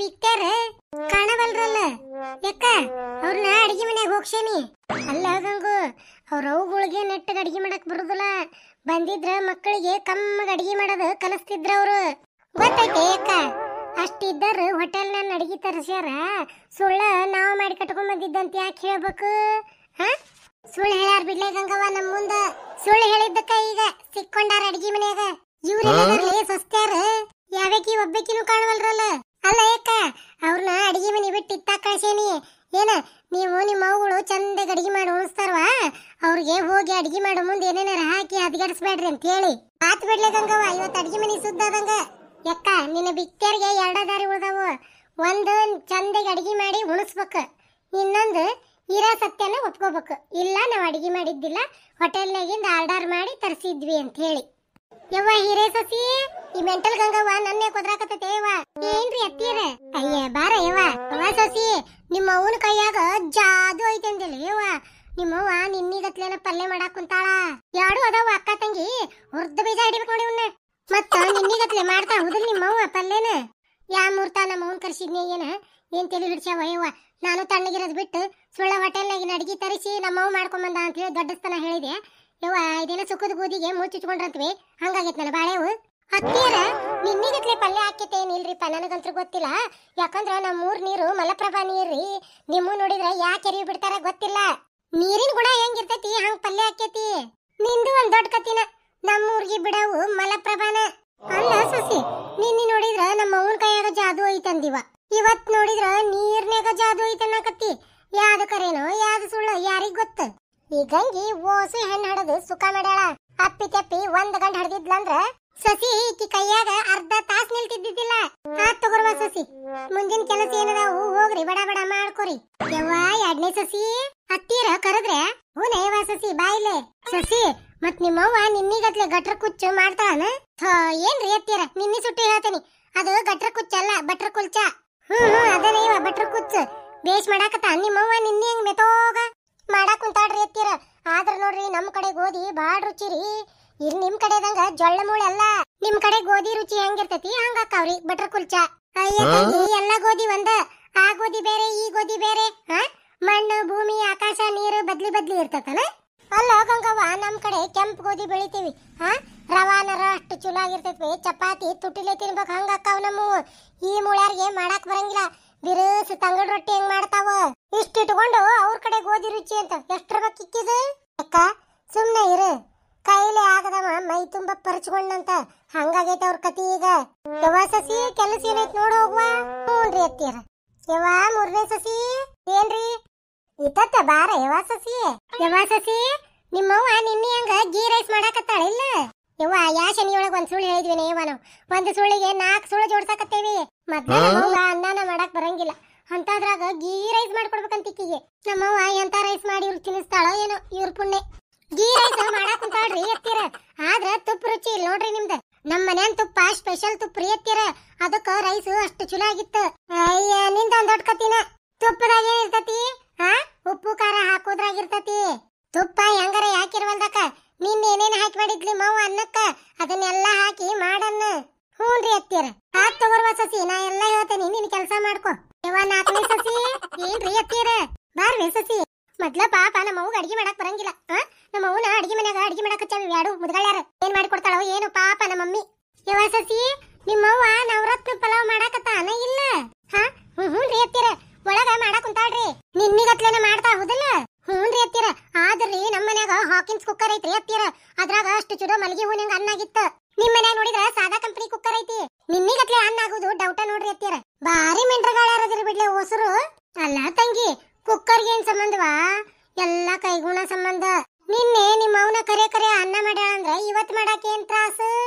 ಬಿಕ್ತಾರ ಕಾಣವಲ್ರಲ್ಲ ಯಾಕ ಅವ್ರನ್ನ ಅಡಿಗೆ ಮನೆಯಾಗ ಹೋಗ್ಸೇನಿ. ಅಲ್ಲ ಗಂಗು, ಅವ್ರ ಅವುಗಳಿಗೆ ನೆಟ್ಟಗೆ ಅಡಿಗೆ ಮಾಡಕ್ ಬರುದಿಲ್ಲ. ಬಂದಿದ್ರ ಮಕ್ಕಳಿಗೆ ಕಮ್ಮಗ ಅಡಿಗೆ ಮಾಡೋದು ಕಲಿಸ್ತಿದ್ರ ಅವ್ರು. ಗೊತ್ತೈತೆ ಯಾಕ ಅಷ್ಟಿದ್ದಾರ ಹೋಟೆಲ್ನ ಅಡಿಗೆ ತರಿಸ್ಯಾರ. ಸುಳ್ಳ ನಾವು ಮಾಡಿ ಕಟ್ಕೊಂಡ್ ಬಂದಿದ್ದಂತ ಯಾಕೆ ಹೇಳ್ಬೇಕು? ಹ ಸುಳ್ಳು ಹೇಳ್ಯಾರ ಬಿಡ್ಲೆ ಗಂಗವ್ವ ನಮ್ಮ ಮುಂದ. ಸುಳ್ಳು ಹೇಳಿದ್ದಕ್ಕ ಈಗ ಸಿಕ್ಕೊಂಡಾರ ಅಡಿಗೆ ಮನ್ಯಾಗ. ಇವ್ರೆಲ್ಲ ಸಸ್ತ್ಯಾರ ಯಾವ್ಯಾಕಿ ಒಬ್ಬಾಕಿನೂ ಕಾಣವಲ್ರಲ್ಲ. ಅಲ್ಲ ಯಾಕ ಅವ್ರನ್ನ ಅಡಿಗೆ ಮನೆ ಬಿಟ್ಟು ಇತ್ತಾಗ ಕಳ್ಸೇನಿ. ಏನ ನೀವು ನಿಮ್ಮ ಅವುಗಳು ಚಂದಾಗ ಅಡಿಗೆ ಮಾಡಿ ಉಣಿಸ್ತಾರವ, ಅವ್ರಿಗೆ ಹೋಗಿ ಅಡಿಗೆ ಮಾಡೋ ಮುಂದೆ ಏನೇನಾರ ಹಾಕಿ ಅದ್ಗಡಿಸ್ಬೇಡ್ರಿ ಅಂತ ಹೇಳಿ ಆತ್ ಬಿಡ್ಲೆ ಗಂಗವ್ವ. ಇವತ್ತು ಅಡಿಗೆ ಮನೆ ಸುದ್ದಾದಂಗ ಯಾಕ ನಿನ್ನ ಬಿಕ್ತಾರಿಗೆ ಎರಡ ದಾರಿ ಉಳ್ದಾವು. ಒಂದು ಚಂದಾಗ ಅಡಿಗೆ ಮಾಡಿ ಉಣಿಸ್ಬೇಕು, ಇನ್ನೊಂದು ಇರೋ ಸತ್ಯನ ಒಪ್ಕೋಬೇಕು. ಇಲ್ಲ ನಾವು ಅಡಿಗೆ ಮಾಡಿದ್ದಿಲ್ಲ, ಹೋಟೆಲ್ನಾಗಿಂದ ಆರ್ಡರ್ ಮಾಡಿ ತರಿಸಿದ್ವಿ ಅಂತ ಹೇಳಿ. ಯವ್ವ ಹಿರೇ ಸಸಿ, ಈ ಮೆಂಟಲ್ ಗಂಗವ್ವ ನನ್ನೇ ಕೊದ್ರಾಕತ್ತೈತೆ ಯವ್ವ. ಏನ್ರಿ ಅತ್ತೀರ? ಅಯ್ಯ ಬಾರ ಯವ್ವ. ಯವ್ವ ಸಸಿ, ನಿಮ್ಮ ಅವನ ಕೈಯಾಗ ಜಾದು ಐತೆ ಅಂದಿಲ್ಲ ಯವ್ವ. ನಿಮ್ಮವ್ವ ನಿನ್ನಿಗತ್ಲೇನ ಪಲ್ಯ ಮಾಡಾಕ್ ಕುಂತಾಳ. ಯಾಡು ಅದಾವ ಅಕ್ಕ ತಂಗಿ, ಹುರ್ದ ಬೀಜ ಹಿಡಿಬೇಕು ನೋಡಿ ಇವನ್ನ. ಮತ್ತ ನಿನ್ನಿಗತ್ಲೆ ಮಾಡ್ತಾ ಹುಡುಗ ನಿಮ್ಮವ್ವ ಪಲ್ಯನ. ಯಾ ಮೂರ್ತ ನಮ್ಮ ಅವನ್ ಕರ್ಸಿದ್ನಿ ಏನ್ ತಲೆ ಹಿಡ್ಸ್ಯಾವ ಯವ್ವ. ನಾನು ತಣ್ಣಗಿರೋದ್ ಬಿಟ್ಟು ಸುಳ್ಳ ಹೋಟೆಲ್ನಾಗಿನ ಅಡಿಗೆ ತರಿಸಿ ನಮ್ಮವ್ವ ಮಾಡ್ಕೊಂಬಂದ ಅಂತ ಹೇಳಿ ದೊಡ್ಡಸ್ತನ ಹೇಳಿದೆ ಯವ್ವ. ಇದೇನ ಸುಖದ ಗೋದಿಗೆ ಮುಚ್ಚಿಟ್ಕೊಂಡ್ರಂತ್ವಿ, ಹಂಗಾಗೈತ್ ನನ್ನ ಬಾಳೆವು. ಹತ್ತಿರ ನಿನ್ನಿಗತ್ಲೆ ಪಲ್ಯ ಹಾಕಿತೆ ಏನಿಲ್ರಿಪ್ಪ, ನನಗಂತೂ ಗೊತ್ತಿಲ್ಲ. ಯಾಕಂದ್ರ ನಮ್ಮ ಊರ್ ನೀರು ಮಲಪ್ರಭಾ ನೀರ್ರಿ. ನಿಮ್ಮ ನೋಡಿದ್ರ ಯಾಕೆ ಎರಿವಿ ಬಿಡ್ತಾರ ಗೊತ್ತಿಲ್ಲ. ನೀರಿನ ಗುಣ ಹೆಂಗಿರ್ತೈತಿ ಹಂಗ ಪಲ್ಯ ಹಾಕೈತಿ. ನಿಂದು ಒಂದ್ ದೊಡ್ಡ ಕತಿನ, ನಮ್ಮೂರ್ಗಿ ಬಿಡವು ಮಲಪ್ರಭಾನ. ಅಲ್ಲ ಸಸಿ, ನಿನ್ನೆ ನೋಡಿದ್ರ ನಮ್ಮ ಅವನ ಕೈಯಾಗ ಜಾದು ಐತಂದಿವ, ಇವತ್ ನೋಡಿದ್ರ ನೀರ್ನ್ಯಾಗ ಜಾದು ಐತನ್ನಕತ್ತಿ. ಯಾವ್ದು ಕರೇನೋ ಯಾವ್ದು ಸುಳ್ಳು ಯಾರಿಗ್ ಗೊತ್ತ. ಈ ಗಂಗಿ ಓಸು ಹೆಣ್ಣು ಹಡದು ಸುಖ ಮಾಡ್ಯಾಳ. ಅಪ್ಪಿ ತೆಪ್ಪಿ ಒಂದ್ ಗಂಟೆ ಹಡ್ದಿದ್ಲಂದ್ರ ಸಸಿ ಈಕಿ ಕೈಯಾಗ ಅರ್ಧ ತಾಸ್ ನಿಲ್ತಿದ್ದಿದ್ದಿಲ್ಲ. ಆತ್ ತಗೋರ್ವ ಸಸಿ, ಮುಂದಿನ ಕೆಲಸ ಏನದಾವು ಹೋಗ್ರಿ, ಬಡ ಬಡ ಮಾಡ್ಕೊರಿ. ಯವ್ವ ಎರಡನೇ ಸಸಿ ಹತ್ತೀರ ಕರೆದ್ರೆ ಹೂನ ಯವ್ವ ಸಸಿ ಬಾಯಿಲೆ. ಸಸಿ ಮತ್ ನಿಮ್ಮವ್ವ ನಿನ್ನಿಗತ್ಲೆ ಗಟ್ರ ಕುಚ್ಚು ಮಾಡ್ತಾಳನ? ಏನ್ರಿ ಎತ್ತೀರ, ನಿನ್ನಿ ಸುಟ್ಟು ಹೇಳ್ತೇನಿ. ಅದು ಗಟ್ರ ಕುಚ್ಚ ಅಲ್ಲ, ಬಟ್ರ ಕುಲ್ಚ. ಅದನ್ನ ಇವ ಬಟ್ರ ಕುಚ್ಚ ಬೇಸ್ ಮಾಡಾಕತ್ತ ನಿಮ್ಮವ್ವ. ನಿನ್ನೆ ಹೆಂಗ್ ಮೆತೋಗ ಮಾಡಾಕ್ ಕುಂತಾಡ್ರಿ ಎತ್ತೀರ. ಆದ್ರ ನೋಡ್ರಿ ನಮ್ ಕಡೆ ಗೋಧಿ ಬಾಳ ರುಚಿರಿ. ಇಲ್ಲಿ ನಿಮ್ ಕಡೆದಂಗ ಜೊಳ್ಳ ಮೂಳೆ ಅಲ್ಲ. ನಿಮ್ ಕಡೆ ಗೋಧಿ ರುಚಿ ಹೆಂಗಿರ್ತೈತಿ ಹಂಗಾಕಾವ್ರಿ ಬಟ್ರ ಕುಲ್ಚ. ಅಯ್ಯ ಎಲ್ಲಾ ಗೋಧಿ ಒಂದ, ಆ ಗೋಧಿ ಬೇರೆ ಈ ಗೋಧಿ ಬೇರೆ. ಮಣ್ಣು ಭೂಮಿ ಆಕಾಶ ನೀರು ಬದ್ಲಿ ಬದ್ಲಿ ಇರ್ತತನ. ಅಲ್ಲ ಗಂಗವ್ವ, ನಮ್ ಕಡೆ ಕೆಂಪು ಗೋಧಿ ಬೆಳಿತೀವಿ. ರವಾನರ ಅಷ್ಟು ಚಲೋ ಆಗಿರ್ತೈತಿ. ಚಪಾತಿ ತುಟ್ಟಿಲೆ ತಿನ್ಬೇಕು ಹಂಗಾಕಾವ್ ನಮ್ಮವು. ಈ ಮೂಳ್ಯಾರಿಗೆ ಮಾಡಾಕ್ ಬರಂಗಿಲ್ಲ. ಬಿರುಸು ತಂಗಡ್ ರೊಟ್ಟಿ ಹೆಂಗ್ ಮಾಡ್ತಾವ ಇಷ್ಟ ಇಟ್ಕೊಂಡು ಅವ್ರ ಕಡೆ ಗೋಧಿ ರುಚಿ ಅಂತ ಎಷ್ಟ್ರ ಕಿಕ್ಕಿದು. ಅಕ್ಕ ಸುಮ್ನೆ ಇರು, ಕೈಲಿ ಆಗದವ ಮೈ ತುಂಬಾ ಪರ್ಚ್ಕೊಂಡಂತ ಹಂಗಾಗೈತೆ ಅವ್ರ ಕತಿ ಈಗ. ಯವ್ವ ಸಸಿ ಕೆಲಸ ಏನೈತ್ ನೋಡ್ ಹೋಗುವ. ಹ್ಞೂನ್ರಿ ಅತ್ತೀರ. ಯವ್ವ ಮೂರನೇ ಸಸಿ ಏನ್ರಿ ಇತ್ತ ಬಾರ ಯವ್ವ ಸಸಿ. ಯವ್ವ ಸಸಿ ನಿಮ್ಮವ್ವ ನಿನ್ನೆ ಹಂಗ ಗೀ ರೈಸ್ ಮಾಡಾಕತ್ತಾಳ ಇಲ್ಲ ಯವ್ವ. ಯಾ ಶನಿಯೊಳಗ ಒಂದ್ ಸುಳ್ಳು ಹೇಳಿದ್ವಿ ಯವ್ವ. ನಾವು ಒಂದ್ ಸುಳ್ಳಿಗೆ 4 ಸುಳ್ಳು ಜೋಡ್ಸಾಕತ್ತೇವಿ. ಮೊದ್ಲ ನಮ್ಮವ್ವ ಅನ್ನನ ಮಾಡಾಕ್ ಬರಂಗಿಲ್ಲ, ಅಂತದ್ರಾಗ ಗೀ ರೈಸ್ ಮಾಡ್ಕೊಡ್ಬೇಕಂತ ಇಕ್ಕಿಗೆ. ನಮ್ಮವ್ವ ಎಂತ ರೈಸ್ ಮಾಡಿ ಇವ್ರು ತಿನ್ನಿಸ್ತಾಳೋ ಏನೋ, ಇವ್ರ ಪುಣ್ಯ. ಗೀ ರೈಸ್ ಮಾಡಾಕ್ ಕುಂತಾಳ್ರಿ ಎತ್ತೀರ. ಆದ್ರ ತುಪ್ಪ ರುಚಿ ಇಲ್ಲ ನೋಡ್ರಿ ನಿಮ್ದ. ನಮ್ ಮನ್ಯಾನ್ ತುಪ್ಪ ಸ್ಪೆಷಲ್ ತುಪ್ಪ ರೀ ಎತ್ತೀರ. ಅದಕ್ಕ ರೈಸ್ ಅಷ್ಟು ಚಲೋ ಆಗಿತ್ತು. ಅಯ್ಯ ನಿಂದ ಒಂದ್ ದೊಡ್ಡ ಕತಿನ. ತುಪ್ಪದಾಗ ಏನಿರ್ತತಿ? ಉಪ್ಪು ಖಾರ ಹಾಕೋದ್ರಾಗಿರ್ತತಿ. ತುಪ್ಪ ಹೆಂಗಾರ ಯಾಕಿರ್ವಲ್ದಕ್ಕ. ನಿನ್ನ ಏನೇನ್ ಹಾಕಿ ಮಾಡಿದ್ಲಿ ಮಾವ ಅನ್ನಕ್ಕ, ಅದನ್ನೆಲ್ಲಾ ಹಾಕಿ ಮಾಡನ್ನ. ಹ್ಞೂನ್ರಿ ಅತ್ತೀರ. ಆತ್ ತಗೋರ್ವ ಸಸಿ, ನಾ ಎಲ್ಲಾ ಹೇಳ್ತೇನಿ, ನೀನ್ ಕೆಲ್ಸ ಮಾಡ್ಕೊ. ಯವ್ವ 4ನೇ ಸಸಿ ಏನ್ರಿ ಅತ್ತೀರ? ಬಾರ್ರಿ ಸಸಿ. ಮೊದ್ಲ ಪಾಪ ನಮ್ಮವ್ಗ ಅಡಿಗೆ ಮಾಡಾಕ್ ಬರಂಗಿಲ್ಲ. ನಮ್ಮ ಅವ್ನ ಅಡಿಗೆ ಮನ್ಯಾಗ ಅಡಿಗೆ ಮಾಡಾಕ ಹಚ್ಚಾವಿ. ಯಾಡು ಮುದ್ಗಾಳ್ಯಾರ ಏನ್ ಮಾಡಿಕೊಡ್ತಾಳೋ ಏನು ಪಾಪ ನಮ್ಮ ಮಮ್ಮಿ. ಯವ್ವ ಸಸಿ ನಿಮ್ಮವ್ವ ನವರತ್ನ ಪಲಾವ್ ಮಾಡಾಕತ್ತಾನ ಇಲ್ಲ? ಹ್ಞೂನ್ರಿ ಅತ್ತೀರ. ಒಳಗ ಮಾಡಾಕ್ ಕುಂತಾಳ್ರಿ. ನಿನ್ನಿಗತ್ಲೆನ ಮಾಡ್ತಾ ಹೌದಲ್ಲ? ಹ್ಞೂನ್ರಿ ಅತ್ತೀರ. ಆದ್ರಿ ನಮ್ಮ ಮನ್ಯಾಗ ಹಾಕಿನ್ಸ್ ಕುಕ್ಕರ್ ಐತ್ರಿ ಅತ್ತೀರ. ಅದ್ರಾಗ ಅಷ್ಟು ಚಲೋ ಮಲ್ಗಿ ಹೂವಿನಂಗ ಅನ್ನ ಆಗಿತ್ತ. ನಿಮ್ ಮನ್ಯಾಗ ನೋಡಿದ್ರ ಸಾದಾ ಕಂಪನಿ ಕುಕ್ಕರ್ ಐತಿ. ನಿನ್ನಿಗತ್ಲೆ ಅನ್ನ ಆಗುದು ಡೌಟ ನೋಡ್ರಿ ಅತ್ತೀರ. ಬಾರಿ ಮೆಂಟ್ರಗಾಳ್ಯಾರದಿರಿ ಬಿಡ್ಲೆ ಹೊಸರು. ಅಲ್ಲ ತಂಗಿ, ಕುಕ್ಕರ್ಗೆ ಏನ್ ಸಂಬಂಧವಾ? ಎಲ್ಲಾ ಕೈಗುಣ ಸಂಬಂಧ. ನಿನ್ನೆ ನಿಮ್ಮ ಅವನ ಕರೆ ಕರೆ ಅನ್ನ ಮಾಡ್ಯಾಳ ಅಂದ್ರ ಇವತ್ ಮಾಡಾಕ ಏನ್ ತ್ರಾಸ?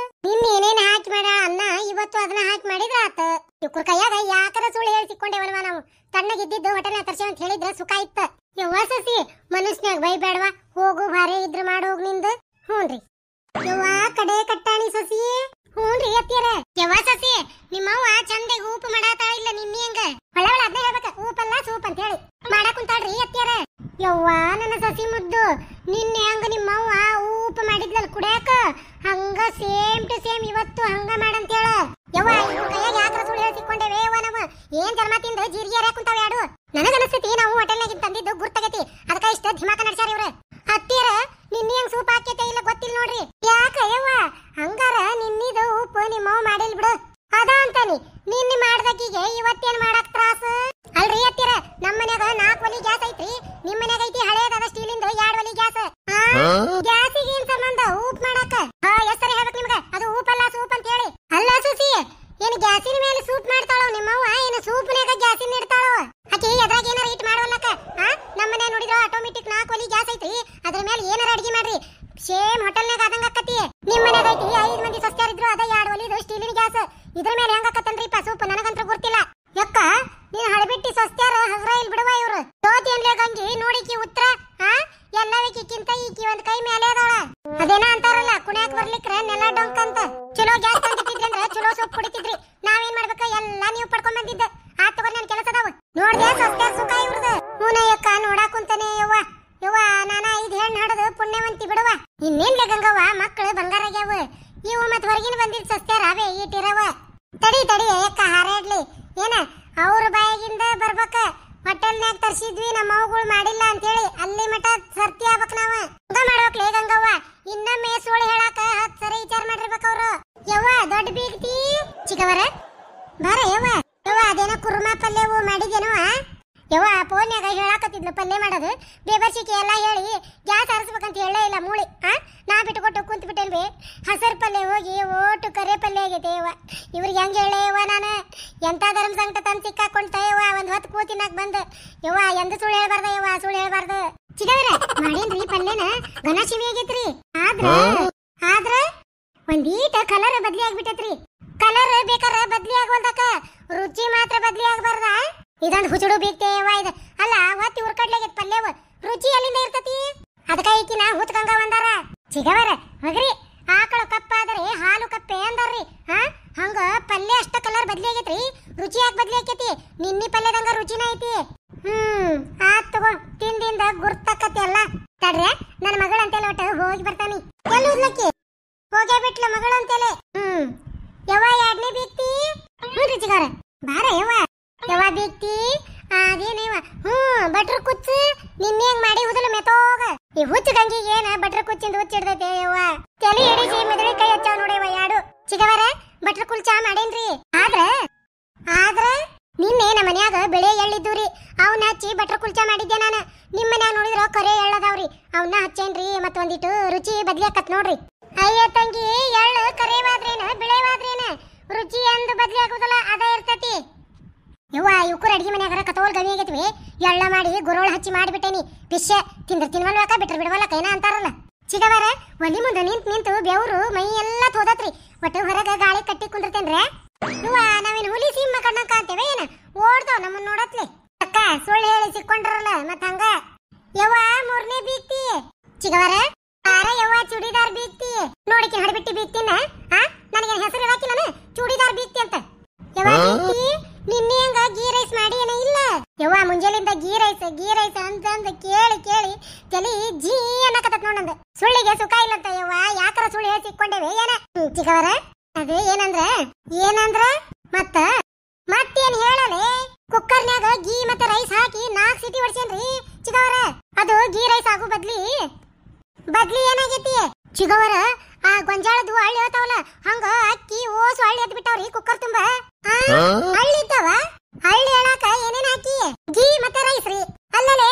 ನಿನ್ನೆ ಏನೇನ್ ಹಾಕಿ ಮಾಡ್ಯಾಳ ಅನ್ನ, ಇವತ್ತು ಅದನ್ನ ಹಾಕಿ ಮಾಡಿದ್ರ ಆತ. ಇವ್ರ ಕೈಯಾಗ ಯಾಕರ ಸುಳ್ಳು ಹೇಳಿ ಸಿಕ್ಕೊಂಡೇವಲ್ವಾ ನಾವು. ತಣ್ಣಗಿದ್ದಿದ್ದು ಹೋಟೆಲ್ ತರ್ಸೇವ್ ಅಂತ ಹೇಳಿದ್ರ ಸುಖ ಇತ್ತ. ಯವ್ವ ಸಸಿ ಮನುಷ್ಯನ್ಯಾಗ ಬೈಬೇಡವಾ, ಹೋಗು ಭಾರಿ ಇದ್ರ ಮಾಡೋಗ್ ನಿಂದ. ಹ್ಞೂನ್ರಿ ಯವ್ವ ಕಡೆ ಕಟ್ಟಾಣಿ ಸಸಿ. ಹ್ಞೂನ್ರಿ ಅತ್ತೀರ. ಯವ್ವ ಸಸಿ ನಿಮ್ಮವ್ವ ಚಂದಾಗ ಉಪ್ಪು ಮಾಡಾತಾಳ ಇಲ್ಲ ನಿನ್ನೆ ಹಂಗ? ಹೊಳ ಅದನ್ನ ಹೇಳ್ಬೇಕ, ಉಪ್ಪಲ್ಲ ಸೂಪ್ ಅಂತ ಹೇಳಿ ಮಾಡಾಕ್ ಕುಂತಾಳ್ರಿ ಅತ್ತೀರ. ಯವ್ವ ನನ್ನ ಸಸಿ ಮುದ್ದು, ನಿನ್ನೆ ಹಂಗ ನಿಮ್ಮವ್ವ ಉಪ್ಪು ಮಾಡಿದ್ಲಲ್ ಕುಡ್ಯಾಕ, ಹಂಗ ಸೇಮ್ ಟು ಸೇಮ್ ಇವತ್ತು ಹಂಗ ಮಾಡಂತ ಹೇಳ. ಯವ್ವ ಇವ್ರ ಕೈಯಾಗ ಯಾಕ್ರ ಸುಳ್ಳು ಹೇಳಿ ಸಿಕ್ಕೊಂಡೇವೆ ನಾವು ಏನ್ ಜನ್ಮ ತಿಂದ ಜೀರಿಗೆ ಯಾರ ಕುಂತಾವ ಯಾಡು ನನಗನಸ್ತೈತಿ ನಾವು ಹೋಟೆಲ್ನಾಗಿಂದ ತಂದಿದ್ದು ಗುರ್ತಗತಿ ಅದಕ್ಕ ಇಷ್ಟ ಧಿಮಾಕ ನಡ್ಸ್ಯಾರ ಇವ್ರ ಹತ್ತಿರ ನಿನ್ನೆ ಹೆಂಗ್ ಸೂಪ್ ಹಾಕೈತೆ ಇಲ್ಲ ಗೊತ್ತಿಲ್ಲ ನೋಡ್ರಿ ಯಾಕ ಯವ್ವ ಹಂಗಾರ ನಿನ್ನಿದು ಉಪ್ಪು ನಿಮ್ಮವ್ ಮಾಡಿಲ್ ಬಿಡು ಅದ ಅಂತಾನಿ ನಿನ್ನೆ ಮಾಡ್ದಕ್ಕಿಗೆ ಇವತ್ತೇನ್ ಮಾಡಕ್ ತ್ರಾಸ ಅಲ್ರಿ ಹತ್ತಿರ ನಮ್ಮ ಮನ್ಯಾಗ 4 ಒಲಿ ಗ್ಯಾಸ್ ಐತ್ರಿ ನಿಮ್ ಮನ್ಯಾಗ ಐತಿ ಹಳೇದಾದ ಸ್ಟೀಲಿಂದ 2 ಒಲಿ ಗ್ಯಾಸ್ ಗ್ಯಾಸಿಗೆ ಏನ್ ಸಂಬಂಧ ಉಪ್ ಮಾಡಾಕ ಎಷ್ಟರಿ ಹೇಳ್ಬೇಕು ನಿಮ್ಗ ಅದು ಉಪ್ಪಲ್ಲ ಸೂಪ್ ಅಂತ ಹೇಳಿ ಅಲ್ಲ ಸುಸಿ ಏನ್ ಗ್ಯಾಸಿನ ಮೇಲೆ ಸೂಪ್ ಮಾಡ್ತಾಳೋ ನಿಮ್ಮವ್ವ ಏನ್ ಸೂಪ್ನ್ಯಾಗ ಗ್ಯಾಸಿನ ಇಡ್ತಾಳೋ ಆಕಿ ಎದ್ರಾಗ ಏನಾರ ಇಟ್ ಮಾಡೋಲ್ಲಕ ನಮ್ಮ ಮನ್ಯಾಗ ನೋಡಿದ್ರ ಆಟೋಮೆಟಿಕ್ 4 ಒಲಿ ಗ್ಯಾಸ್ ಐತ್ರಿ ಅದ್ರ ಮೇಲೆ ಏನಾರ ಅಡಿಗೆ ಮಾಡ್ರಿ ಸೇಮ್ ಹೋಟೆಲ್ನಾಗ ಆದಂಗ ಆಕತಿ ನಿಮ್ ಮನ್ಯಾಗ ಐತಿ 5 ಮಂದಿ ಸಸ್ತ್ಯಾರಿದ್ರು ಅದ 2 ಒಲಿದು ಸ್ಟೀಲಿನ ಗ್ಯಾಸ್ ಇದ್ರ ಮೇಲೆ ಹೆಂಗ ಆಕತ್ತನ್ರಿಪ್ಪ ಸೂಪ್ ನನಗಂತ್ರ ಗೊತ್ತಿಲ್ಲ ಯಕ್ಕ ನೀನ್ ಹಳಬಿಟ್ಟಿ ಸಸ್ತ್ಯಾರ ಹಸ್ರ ಇಲ್ ಬಿಡುವ ಇವ್ರು ತೋತಿ ಅನ್ಲೇ ಗಂಗಿ ನೋಡಿಕಿ ಉತ್ತರ ಎಲ್ಲವಿಕಿಕ್ಕಿಂತ ಈಕಿ ಒಂದ್ ಕೈ ಮೇಲೆ ಅದಾಳ ಅದೇನ ಅಂತಾರಲ್ಲ ಕುಣ್ಯಾಕ್ ಬರ್ಲಿಕ್ರ ನೆಲ ಡೊಂಕ್ ಅಂತ ಚಲೋ ಗ್ಯಾಸ್ ತಂದಿಟ್ಟಿದ್ರಂದ್ರ ಚಲೋ ಸೊಪ್ಪು ಕುಡಿತಿದ್ರಿ ನಾವೇನ್ ಮಾಡ್ಬೇಕ ಎಲ್ಲಾ ನೀವು ಪಡ್ಕೊಂಡ್ ಬಂದಿದ್ದ ಆ ತಗೊಂಡ್ ನನ್ ಕೆಲಸ ಅದಾವ ನೋಡ್ದೆ ಸಸ್ತ್ಯಾರ ಸುಖ ಇವ್ರದ ಹೂನಯ್ಯಕ್ಕ ನೋಡಾಕ್ ಕುಂತಾನೆ ಯವ್ವ ನಾನ 5 ಹೆಣ್ಣು ಹಡದು ಪುಣ್ಯವಂತಿ ಬಿಡುವ ಇನ್ನೇನ್ಲೆ ಗಂಗವ್ವ ಮಕ್ಕಳು ಬಂಗಾರಾಗ್ಯಾವ ಇವು ಮತ್ ಹೊರಗಿನ ಬಂದಿದ್ ಸಸ್ತ್ಯಾರ ಅವೇ ಈಟಿರವ ತಡಿ ಅಯ್ಯಕ್ಕ ಹಾರಾಡ್ಲಿ ಏನ ಅವ್ರ ಬಾಯಾಗಿಂದ ಬರ್ಬೇಕ ಹೋಟೆಲ್ನಾಗ ತರ್ಸಿದ್ವಿ ನಮ್ಮ ಅವ್ಗಳು ಮಾಡಿಲ್ಲ ಅಂತ ಹೇಳಿ ಅಲ್ಲಿ ಮಠ ಸರ್ತಿ ಆಗ್ಬೇಕ ನಾವ ಹಂಗ ಮಾಡ್ಬೇಕ್ಲೇ ಗಂಗವ್ವ ಇನ್ನೊಮ್ಮೆ ಸುಳ್ಳು ಹೇಳಾಕ 10 ಸರಿ ವಿಚಾರ ಮಾಡಿರ್ಬೇಕ ಅವ್ರು ಯವ್ವ ದೊಡ್ಡ ಬೀಗ್ತಿ ಚಿಕ್ಕವರ ಬಾರ ಯವ್ವ ಅದೇನೋ ಕುರ್ಮಾ ಪಲ್ಯವು ಮಾಡಿದೇನೋ ಯವ್ವ ಫೋನ್ಯಾಗ ಹೇಳಾಕತ್ತಿದ್ಲು ಪಲ್ಯ ಮಾಡೋದು ಬೇಬರ್ಸಿಕೆ ಎಲ್ಲ ಹೇಳಿ ಗ್ಯಾಸ್ ಹರಿಸ್ಬೇಕಂತ ಹೇಳೇ ಇಲ್ಲ ಮೂಳಿ ನಾ ಬಿಟ್ಟುಕೊಟ್ಟು ಕುಂತ ಬಿಟ್ಟೇನ್ರಿ ಹಸರ್ ಪಲ್ಯ ಹೋಗಿ ಓಟು ಕರೆ ಪಲ್ಯ ಆಗೈತೆ ಯವ್ವ ಇವ್ರಿಗೆ ಹೆಂಗ್ ಹೇಳೇ ಯವ್ವ ನಾನು ಎಂತ ಧರ್ಮ ಸಂಕಟ ತಂದು ಸಿಕ್ಕಾಕೊಂತ ಯವ್ವ ಒಂದ್ ಹೊತ್ತು ಕೂತಿನಾಗ ಬಂದು ಯವ್ವ ಎಂದ ಸುಳ್ಳು ಹೇಳ್ಬಾರ್ದ ಯವ್ವ ಸುಳ್ಳು ಹೇಳ್ಬಾರ್ದು ಚಿಗವ್ರ ಮಾಡೇನ್ರಿ ಪಲ್ಯನ ಘನ ಶಿವಿ ಆಗೈತ್ರಿ ಆದ್ರ ಒಂದೀಟ ಕಲರ್ ಬದ್ಲಿ ಆಗ್ಬಿಟ್ಟೈತ್ರಿ ಕಲರ್ ಬೇಕಾರ ಬದ್ಲಿ ಆಗೋಲ್ದಕ್ಕ ರುಚಿ ಮಾತ್ರ ಬದ್ಲಿ ಆಗ್ಬಾರ್ದ ಇದೊಂದು ಹುಚುಡು ಬೀಗ್ತೇವ ಇದು ಅಲ್ಲ ಹೊತ್ತಿ ಉರ್ಕಡ್ಲಾಗೈತ್ ಪಲ್ಯವ ರುಚಿ ಎಲ್ಲಿಂದ ಇರ್ತತಿ ಅದಕ್ಕ ಈಕಿನ ಹುತ್ಕಂಗ ಒಂದಾರ ಚಿಗವರ ಹೋಗ್ರಿ ಆಕಳು ಕಪ್ಪಾದರೆ ಹಾಲು ಕಪ್ಪೆ ಅಂದಾರ್ರಿ ಹಂಗ ಪಲ್ಯ ಅಷ್ಟ ಕಲರ್ ಬದ್ಲಿ ಆಗೈತ್ರಿ ರುಚಿ ಯಾಕೆ ಬದ್ಲಿ ಆಕೈತಿ ನಿನ್ನಿ ಪಲ್ಯದಂಗ ರುಚಿನ ಐತಿ ಆತ್ ತಗೋ ತಿಂದಿಂದ ಗುರ್ತಕ್ಕತಿ ಅಲ್ಲ ತಡ್ರೆ ನನ್ನ ಮಗಳ ಅಂತೇಳಿ ಒಟ್ಟು ಹೋಗಿ ಬರ್ತಾನಿ ಎಲ್ಲಿ ಉದ್ಲಕ್ಕಿ ಹೋಗೇ ಬಿಟ್ಲ ಮಗಳು ಅಂತೇಳಿ ಯವ್ವ 2ನೇ ಬೀಗ್ತಿ ಹ್ಞೂ ಚಿಗವರ ಬಾರ ಯವ್ವ ಬೀಗ್ತಿ ಅದೇನೇವ ಬಟ್ರ್ ಕುಚ್ಚ ನಿನ್ನೆ ಹೆಂಗ್ ಮಾಡಿ ಹುದಲು ಮೆತೋಗ ಈ ಹುಚ್ಚ ಗಂಗಿಗೆ ಏನ ಬಟ್ರ್ ಕುಚ್ಚಿಂದ ಹುಚ್ಚಿಡ್ದೈತೆ ಯವ್ವ ತಲೆ ಎಡಿಸಿ ಮೆದಳಿ ಕೈ ಹಚ್ಚಾವ ನೋಡೇವ ಯಾಡು ಚಿಗವರ ಬಟ್ರ್ ಕುಲ್ಚಾ ಮಾಡೇನ್ರಿ ಆದ್ರ ನಿನ್ನೆ ನಮ್ಮ ಮನ್ಯಾಗ ಬೆಳೆ ಎಳ್ಳಿದ್ದೂರಿ ಅವನ್ನ ಹಚ್ಚಿ ಬಟ್ರ್ ಕುಲ್ಚಾ ಮಾಡಿದ್ದೆ ನಾನು ನಿಮ್ ಮನ್ಯಾಗ ನೋಡಿದ್ರ ಕರೆ ಎಳ್ಳದಾವ್ರಿ ಅವನ್ನ ಹಚ್ಚೇನ್ರಿ ಮತ್ತೊಂದಿಟ್ಟು ರುಚಿ ಬದ್ಲಿ ಆಕತ್ ನೋಡ್ರಿ ಅಯ್ಯ ತಂಗಿ ಎಳ್ಳು ಕರೆವಾದ್ರೇನ ಬೆಳೆವಾದ್ರೇನ ರುಚಿ ಎಂದು ಬದ್ಲಿ ಆಗುದಲ್ಲ ಅದ ಇರ್ತತಿ ಯವ್ವ ಇವ್ಕೂರ್ ಅಡಿಗೆ ಮನ್ಯಾಗರ ಕತೋಲ್ ಗವಿ ಆಗೈತ್ವಿ ಎಳ್ಳ ಮಾಡಿ ಗುರೋಳ ಹಚ್ಚಿ ಮಾಡಿಬಿಟ್ಟೇನಿ ಪಿಶ್ಯ ತಿನ್ವಲ್ವಾಕ ಬಿಟ್ರ ಬಿಡವಲ್ಲಕ ಏನ ಅಂತಾರಲ್ಲ ಚಿಗವರ ಒಲಿ ಮುಂದೆ ನಿಂತು ಬೆವರು ಮೈ ಎಲ್ಲ ತೋದತ್ರಿ ಒಟ್ಟು ಹೊರಗ ಗಾಳಿ ಕಟ್ಟಿ ಕುಂದಿರ್ತೇನ್ರೆ ಯವ್ವ ನಾವೇನು ಹುಲಿ ಸಿಂಹ ಕಣ್ಣಂಕ ಅಂತೇವೆ ಏನ ಓಡ್ತಾವ್ ನಮ್ಮನ್ನ ನೋಡತ್ಲೆ ಅಕ್ಕ ಸುಳ್ಳು ಹೇಳಿ ಸಿಕ್ಕೊಂಡ್ರಲ್ಲ ಮತ್ತ ಹಂಗ ಯವ್ವ 3ನೇ ಬೀಗ್ತಿ ಚಿಗವರ ಯವ್ವ ಚೂಡಿದಾರ್ ಬೀಗ್ತಿ ನೋಡಿಕೆ ಹಡಬಿಟ್ಟಿ ಬೀಗ್ತಿನ ನನಗೆ ಹೆಸರು ಇರಾಕಿ ನಾನು ಚೂಡಿದಾರ್ ಬೀಗ್ತಿ ಅಂತ ಯವ್ವ ಬೀಗ್ತಿ ನಿನ್ನೆ ಹಂಗ ಗೀ ರೈಸ್ ಮಾಡಿ ಏನ ಇಲ್ಲ ಯವ್ವ ಮುಂಜಾಲಿಂದ ಗೀ ರೈಸ್ ಅಂತಂದ ಕೇಳಿ ತಲಿ ಜೀ ಅನ್ನಕತ್ತ ನೋಡಂದ ಸುಳ್ಳಿಗೆ ಸುಖ ಇಲ್ಲಂತ ಯವ್ವ ಯಾಕರ ಸುಳ್ಳು ಹೇಳಿ ಸಿಕ್ಕೊಂಡೇವೆ ಏನ ಚಿಗವರ ಅದೇ ಏನಂದ್ರ ಮತ್ತೇನ್ ಹೇಳಲೆ ಕುಕ್ಕರ್ನ್ಯಾಗ ಗೀ ಮತ್ತೆ ರೈಸ್ ಹಾಕಿ 4 ಸಿಟಿ ಹೊಡ್ಸೇನ್ರಿ ಚಿಗವರ ಅದು ಗೀ ರೈಸ್ ಆಗು ಬದ್ಲಿ ಏನಾಗೈತಿ ಚಿಗವರ ಆ ಗೊಂಜಾಳದು ಹಳ್ಳಿ ಹೇಳ್ತಾವಲ್ಲ ಹಂಗ ಅಕ್ಕಿ ಓಸು ಹಳ್ಳಿ ಎದ್ ಬಿಟ್ಟಾವ್ರಿ ಕುಕ್ಕರ್ ತುಂಬ ಹಳ್ಳಿ ಇದ್ದಾವ ಹಳ್ಳಿ ಹೇಳಾಕ ಏನೇನ್ ಹಾಕಿ ಗೀ ಮತ್ತೆ ರೈಸ್ ರೀ ಅಲ್ಲಲೇ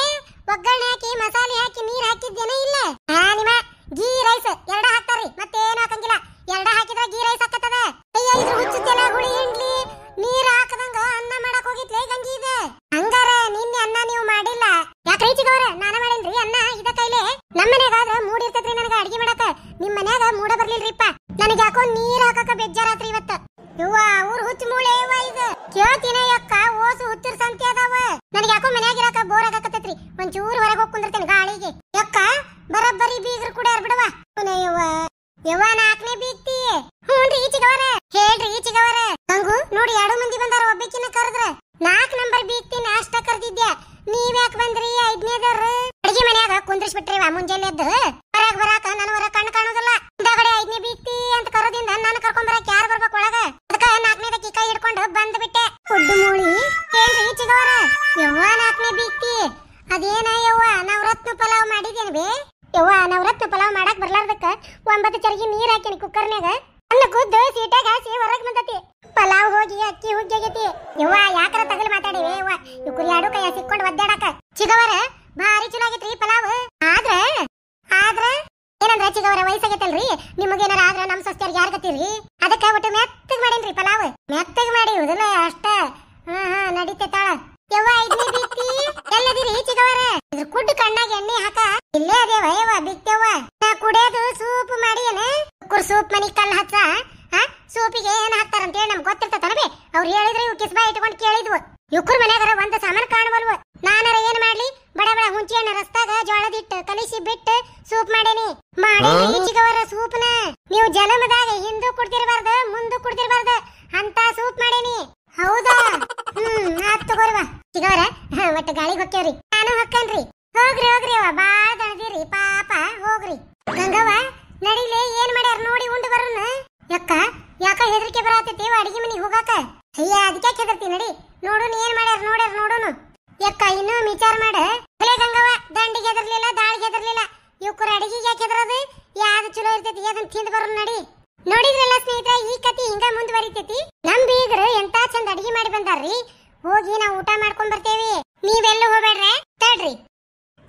ಒಗ್ಗರಣೆ ಹಾಕಿ ಮಸಾಲೆ ಹಾಕಿ ನೀರ್ ಹಾಕಿದ್ದೇನೆ ಇಲ್ಲ ನಿಮ್ಮ ಗೀ ರೈಸ್ 2 ಹಾಕ್ತಾರಿ ಮತ್ತೇನು ಹಾಕಂಗಿಲ್ಲ 2 ಹಾಕಿದ್ರ ಗೀ ರೈಸ್ ಹಾಕತ್ತದ ಅಯ್ಯ ಇದ್ರ ಹುಚ್ಚುತ್ತೆಲ್ಲ ಹುಳಿ ಹಿಂಡ್ಲಿ ನೀರ್ ಹಾಕದಂಗ ಅನ್ನ ಮಾಡಕ್ ಹೋಗಿತ್ಲೇ ಗಂಗಿ ಇದೆ ಹಂಗಾರ ನಿನ್ನೆ ಅನ್ನ ನೀವು ಮಾಡಿಲ್ಲ ಯಾಕ್ರಿ ಚಿಗವ್ರ ನಾನ ಮಾಡೇನ್ರಿ ಅನ್ನ ಇದ ಕೈಲೆ ನಮ್ಮ ಮನ್ಯಾಗಾದ್ರ ಮೂಡಿರ್ತೈತ್ರಿ ನನಗ ಅಡಿಗೆ ಮಾಡಕ ನಿಮ್ ಮನ್ಯಾಗ ಮೂಡ ಬರ್ಲಿಲ್ರಿಪ್ಪ ನನಗ ಯಾಕೋ ನೀರ್ ಹಾಕಕ ಬೇಜಾರಾತ್ರಿ ಇವತ್ತ ಯವ್ವ ಊರ್ ಹುಚ್ಚ ಮೂಳೆ ಯವ್ವ ಇದು ಕೇಳ್ತೀನಿ ಯಕ್ಕ ಓಸು ಹುತ್ತಿರ ಸಂತೆ ಅದಾವ ನನಗ ಯಾಕೋ ಮನ್ಯಾಗ ಇರಾಕ ಬೋರ್ ಆಗಕತ್ತೈತ್ರಿ ಒಂಚೂರು ಹೊರಗೆ ಹೋಗಿ ಕುಂದಿರ್ತೇನೆ ಗಾಳಿಗೆ ಯಕ್ಕ ಬರಬ್ಬರಿ ಬೀಗ್ರು ಕೂಡ ಇರ್ಬಿಡವ ಯವ್ವ 4ನೇ ಬೀಗ್ತಿ ಹ್ಞೂನ್ರಿ ಚಿಗವರ ಹೇಳ್ರಿ ಚಿಗವರ ಹಂಗು ನೋಡಿ 2 ಮಂದಿ ಬಂದಾರ ಒಬ್ಬಕಿನ ಕರೆದ್ರ 4 ನಂಬರ್ ಬೀಗ್ತಿನ ಅಷ್ಟ ಕರ್ದಿದ್ಯಾ ನೀವ್ ಯಾಕೆ ಬಂದ್ರಿ 5ನೇದರ ಅಡಿಗೆ ಮನ್ಯಾಗ ಕುಂದ್ರಿಸ್ಬಿಟ್ರಿವ ಮುಂಜಾನೆ ಎದ್ದು ಹೊರಗ್ ಬರಾಕ ನನ್ನ ಹೊರ ಕಣ್ಣು ಕಾಣೋದಿಲ್ಲ ಹಿಂದಾಗಡೆ 5ನೇ ಬೀಗ್ತಿ ಅಂತ ಕರೋದಿಂದ ನಾನು ಕರ್ಕೊಂಡ್ ಬರಾಕ ಯಾರು ಬರ್ಬೇಕು ಒಳಗ ಅದಕ್ಕ 4ನೇದಕ್ಕೆ ಕೈ ಹಿಡ್ಕೊಂಡು ಬಂದ್ ಬಿಟ್ಟೆ ಒಡ್ಡು ಮೂಳಿ ಏನ್ರಿ ಚಿಗವರ ಯವ್ವ ನಾಲ್ಕನೇ ಬೀಕ್ತಿ ಅದೇನ ಯವ್ವ ನವರತ್ನ ಪಲಾವ್ ಮಾಡಿದೇನ ಬೇ ಯವ್ವ ನವರತ್ನ ಪಲಾವ್ ಮಾಡಕ್ ಬರ್ಲಾರ್ದಕ್ಕ 9 ಚರಗಿ ನೀರ್ ಹಾಕಿನಿ ಕುಕ್ಕರ್ನ್ಯಾಗ ಅನ್ನ ಕುದ್ದು ಸೀಟಾಗ ಹಾಸಿ ಹೊರಗ್ ಬಂದತಿ ಪಲಾವ್ ಹೋಗಿ ಅಕ್ಕಿ ಹುಗ್ಗೈತಿ ಯವ್ವ ಯಾಕರ ತಗಲ್ ಮಾತಾಡಿವೆ ಯವ್ವ ಇವ್ರು ಎರಡು ಕೈಯ ಸಿಕ್ಕೊಂಡು ಒದ್ದಾಡಕ ಚಿಗವರ ಭಾರಿ ಚಲೋ ಆಗೈತ್ರಿ ಪಲಾವ್ ಆದ್ರೆ ಏನಂದ್ರ ಚಿಗವರ ವಯಸ್ಸಾಗೈತಲ್ರಿ ನಿಮಗೇನಾರ ಆದ್ರ ನಮ್ ಸಸ್ತ್ಯಾರಿಗೆ ಯಾರು ಗತ್ತಿರಿ ಅದಕ್ಕ ಒಟ್ಟು ಮೆತ್ತಗ್ ಮಾಡೇನ್ರಿ ಪಲಾವ್ ಮೆತ್ತಗ್ ಮಾಡಿ ಉದಲ ಅಷ್ಟ ನಡೀತಾಳ ಯವ್ವ ಐದನೇ ಬೀಕ್ತಿ ಎಲ್ಲದಿರಿ ಚಿಗವರ ಇದ್ರ ಕುಡ್ಡು ಕಣ್ಣಾಗ ಎಣ್ಣೆ ಹಾಕ ಇಲ್ಲೇ ಅದೇವ ಯವ್ವ ಬಿಕ್ತೇವ ನಾ ಕುಡಿಯೋದು ಸೂಪ್ ಮಾಡಿ ಏನ ಸೂಪ್ ಮನಿ ಕಲ್ ಹಚ್ಚ ಸೂಪಿಗೆ ಏನ್ ಹಾಕ್ತಾರಂತ ಹೇಳಿ ನಮ್ಗೆ ಗೊತ್ತಿರ್ತತನಬೇ ಅವ್ರು ಹೇಳಿದ್ರೆ ಇವ್ ಕಿಸ್ಬಾ ಇಟ್ಕೊಂಡು ಕೇಳಿದ್ವು ಇವ್ರ ಮನ್ಯಾಗರ ಒಂದ್ ಸಾಮಾನು ಕಾಣವಲ್ವ ನಾನರ ಏನ್ ಮಾಡ್ಲಿ ಬಡ ಬಡ ಹುಂಚಿ ಹಣ್ಣ ರಸ್ತಾಗ ಜೋಳದಿಟ್ಟು ಕಲಿಸಿ ಬಿಟ್ಟು ಸೂಪ್ ಮಾಡೇನಿ ಚಿಗವರ ಸೂಪ್ನ ನೀವು ಜನ್ಮದಾಗ ಹಿಂದೂ ಕುಡ್ತಿರ್ಬಾರ್ದ ಮುಂದೂ ಕುಡ್ತಿರ್ಬಾರ್ದ ಅಂತ ಸೂಪ್ ಮಾಡೇನಿ ಹೌದಾ ಆತ್ ತಗೋರಿವ ಚಿಗವರ ಒಟ್ಟು ಗಾಳಿಗೆ ಹೊಕ್ಕೇವ್ರಿ ನಾನು ಹೊಕ್ಕನ್ರಿ ಹೋಗ್ರಿ ಅವ್ವ ಬಾಳ ದಣದಿರಿ ಪಾಪ ಹೋಗ್ರಿ ಗಂಗವ್ವ ನಡಿಲೆ ಏನ್ ಮಾಡ್ಯಾರ ನೋಡಿ ಉಂಡು ಬರೋಣ ಯಾಕ ಹೆದರಿಕೆ ಬರತೈತಿ ಅಡಿಗೆ ಮನಿಗೆ ಹೋಗಾಕ ಅಯ್ಯ ಅದಕ್ಕೆ ಹೆದರ್ತಿ ನಡಿ ನೋಡೋಣ ಏನ್ ಮಾಡ್ಯಾರ ನೋಡೋಣ ಯಕ್ಕ ಇನ್ನೂ ವಿಚಾರ ಮಾಡ ಗಂಗವ್ವ ದಂಡಿಗೆ ಹೆದರ್ಲಿಲ್ಲ ದಾಳಿಗೆ ಹೆದರ್ಲಿಲ್ಲ ಇವ್ರ ಅಡಿಗೆಗೆ ಯಾಕೆ ಹೆದರೋದು ಯಾವ್ದು ಚಲೋ ಇರ್ತೈತಿ ಅದನ್ನ ತಿಂದು ಬರೋಣ ನಡಿ ನೋಡಿದ್ರಲ್ಲ ಸ್ನೇಹಿತರೆ ಈ ಕತಿ ಹಿಂಗ ಮುಂದುವರಿತೈತಿ ನಮ್ ಬೀಗರು ಎಂತ ಚಂದ ಅಡಿಗೆ ಮಾಡಿ ಬಂದಾರ್ರಿ ಹೋಗಿ ನಾವು ಊಟ ಮಾಡ್ಕೊಂಡ್ ಬರ್ತೇವಿ ನೀವೆಲ್ಲೂ ಹೋಗ್ಬೇಡ್ರೆ ತಡ್ರಿ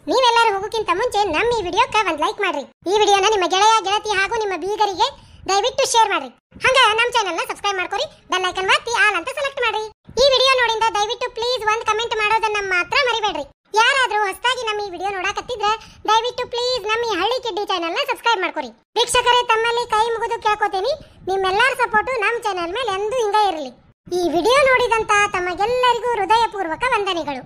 ನೀವೆಲ್ಲರೂ ಹೋಗೋಕ್ಕಿಂತ ಮುಂಚೆ ನಮ್ಮ ಈ ವಿಡಿಯೋಕ್ಕೆ ಒಂದು ಲೈಕ್ ಮಾಡ್ರಿ ಈ ವಿಡಿಯೋನ ನಿಮ್ಮ ಗೆಳೆಯ ಗೆಳತಿ ಹಾಗೂ ನಿಮ್ಮ ಬೀಗರಿಗೆ ದಯವಿಟ್ಟು ಶೇರ್ ಮಾಡ್ರಿ ಹಂಗ ನಮ್ಮ ಚಾನೆಲ್ನ ಸಬ್ಸ್ಕ್ರೈಬ್ ಮಾಡ್ಕೊರಿ ಬೆಲ್ ಐಕನ್ ಒತ್ತಿ ಆಲ್ ಅಂತ ಸೆಲೆಕ್ಟ್ ಮಾಡ್ರಿ ಈ ವಿಡಿಯೋ ನೋಡಿಂದ ದಯವಿಟ್ಟು ಪ್ಲೀಸ್ ಒಂದು ಕಮೆಂಟ್ ಮಾಡೋದನ್ನ ಮಾತ್ರ ಮರಿಬೇಡ್ರಿ ಯಾರಾದ್ರೂ ಹೊಸದಾಗಿ ನಮ್ಮ ಈ ವಿಡಿಯೋ ನೋಡಕತ್ತಿದ್ರೆ ದಯವಿಟ್ಟು ಪ್ಲೀಸ್ ನಮ್ಮ ಈ ಹಳ್ಳಿ ಕಿಡ್ಡಿ ಚಾನೆಲ್ನ ಸಬ್ಸ್ಕ್ರೈಬ್ ಮಾಡ್ಕೊರಿ ವೀಕ್ಷಕರೇ ತಮ್ಮಲ್ಲಿ ಕೈ ಮುಗಿದು ಕೇಳ್ಕೊತೀನಿ ನಿಮ್ಮೆಲ್ಲರ ಸಪೋರ್ಟು ನಮ್ಮ ಚಾನೆಲ್ ಮೇಲೆ ಎಂದೂ ಹಿಂಗ ಇರಲಿ ಈ ವಿಡಿಯೋ ನೋಡಿದಂತ ತಮಗೆಲ್ಲರಿಗೂ ಹೃದಯಪೂರ್ವಕ ವಂದನೆಗಳು